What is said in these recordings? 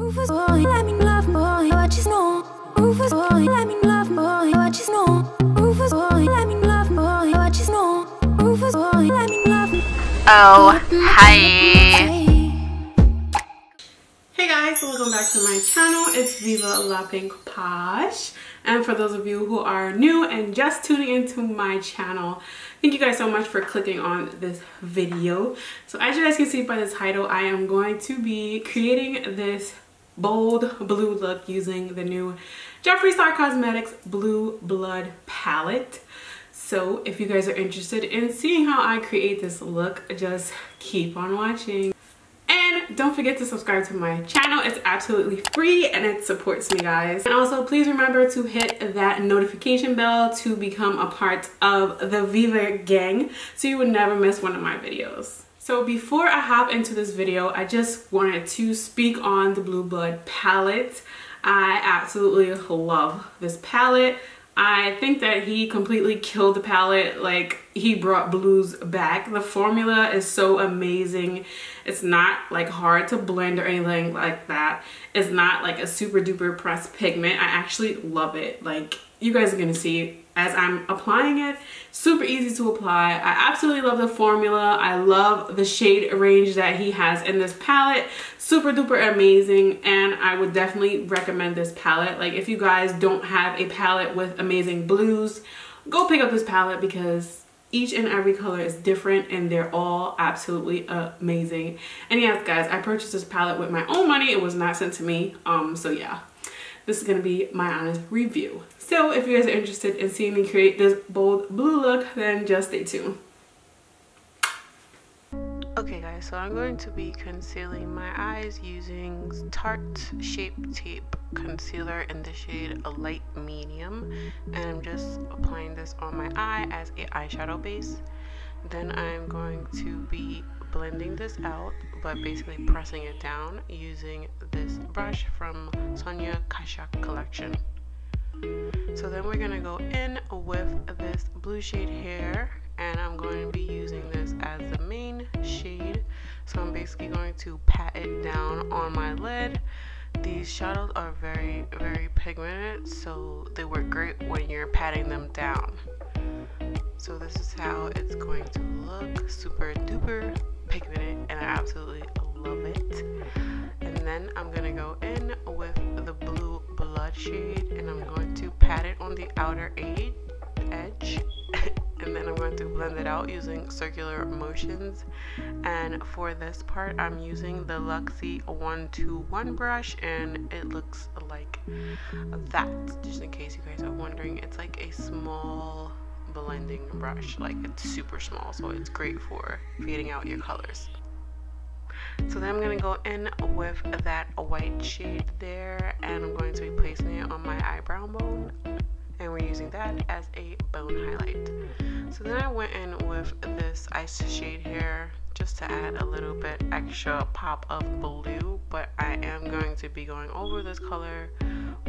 Rufus boy, let me love boy, what you know. Rufus boy, let me love boy, what you know. Rufus boy, let me love boy, what you know. Rufus boy, let me love. Oh, hi. Hey guys, welcome back to my channel. It's Viva La Pink Posh. And for those of you who are new and just tuning into my channel, thank you guys so much for clicking on this video. So as you guys can see by the title, I am going to be creating this bold blue look using the new Jeffree Star Cosmetics Blue Blood Palette. So if you guys are interested in seeing how I create this look, just keep on watching. And don't forget to subscribe to my channel. It's absolutely free and it supports me, guys. And also please remember to hit that notification bell to become a part of the Viva gang so you would never miss one of my videos. So before I hop into this video, I just wanted to speak on the Blue Blood palette. I absolutely love this palette. I think that he completely killed the palette. Like, he brought blues back. The formula is so amazing. It's not like hard to blend or anything like that. It's not like a super duper pressed pigment. I actually love it. Like, you guys are gonna see as I'm applying it. Super easy to apply. I absolutely love the formula. I love the shade range that he has in this palette. Super duper amazing, and I would definitely recommend this palette. Like, if you guys don't have a palette with amazing blues, go pick up this palette because each and every color is different and they're all absolutely amazing. And yes guys, I purchased this palette with my own money. It was not sent to me. So yeah, this is gonna be my honest review. So if you guys are interested in seeing me create this bold blue look, then just stay tuned. Okay guys, so I'm going to be concealing my eyes using Tarte Shape Tape Concealer in the shade a light medium, and I'm just applying this on my eye as an eyeshadow base. Then I'm going to be blending this out, but basically pressing it down using this brush from Sonia Kashuk collection. So then we're gonna go in with this blue shade here, and I'm going to be using this as the main shade. So I'm basically going to pat it down on my lid. These shadows are very pigmented, so they work great when you're patting them down. So this is how it's going to look. Super duper pigmented, and I absolutely love it. And then I'm gonna go in with the Blue Blood shade, and I'm going to pat it on the outer edge. And then I'm going to blend it out using circular motions. And for this part, I'm using the LUXIE 121 brush, and it looks like that. Just in case you guys are wondering, it's like a small blending brush. Like, it's super small, so it's great for fading out your colors. So then I'm going to go in with that white shade there, and I'm going to be placing it on my eyebrow bone, and we're using that as a bone highlight. So then I went in with this ice shade here just to add a little bit extra pop of blue, but I am going to be going over this color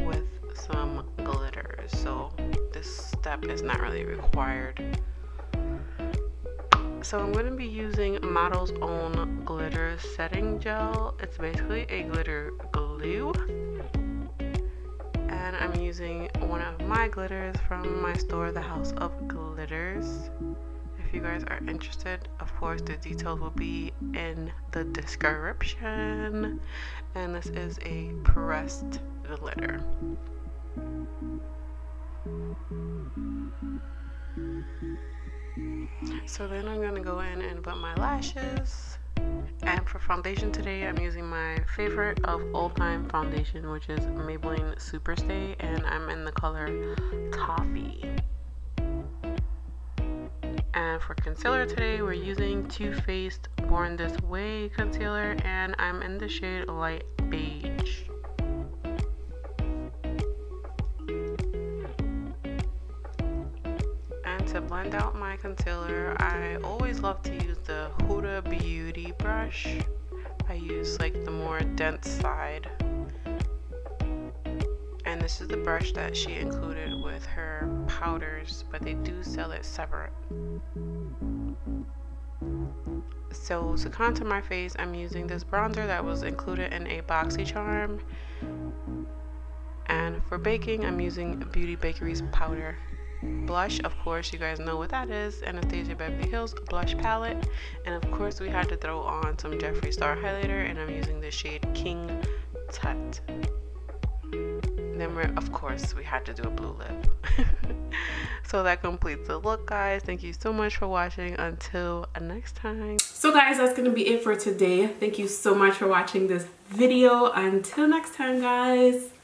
with some glitters, so this step is not really required. So I'm going to be using Model's Own Glitter Setting Gel. It's basically a glitter glue. And I'm using one of my glitters from my store, The House of Glitters. If you guys are interested, of course the details will be in the description. And this is a pressed glitter. So then I'm gonna go in and put my lashes. And for foundation today, I'm using my favorite of all time foundation, which is Maybelline Superstay, and I'm in the color Toffee. And for concealer today, we're using Too Faced Born This Way concealer, and I'm in the shade Light Beige. To blend out my concealer, I always love to use the Huda Beauty brush. I use like the more dense side, and this is the brush that she included with her powders, but they do sell it separate. So to contour my face, I'm using this bronzer that was included in a BoxyCharm. And for baking, I'm using Beauty Bakery's powder. Blush, of course, you guys know what that is. Anastasia Beverly Hills blush palette. And of course, we had to throw on some Jeffree Star highlighter, and I'm using the shade King Tut. Then of course, we had to do a blue lip. So that completes the look, guys. Thank you so much for watching. Until next time. So guys, that's gonna be it for today. Thank you so much for watching this video. Until next time, guys.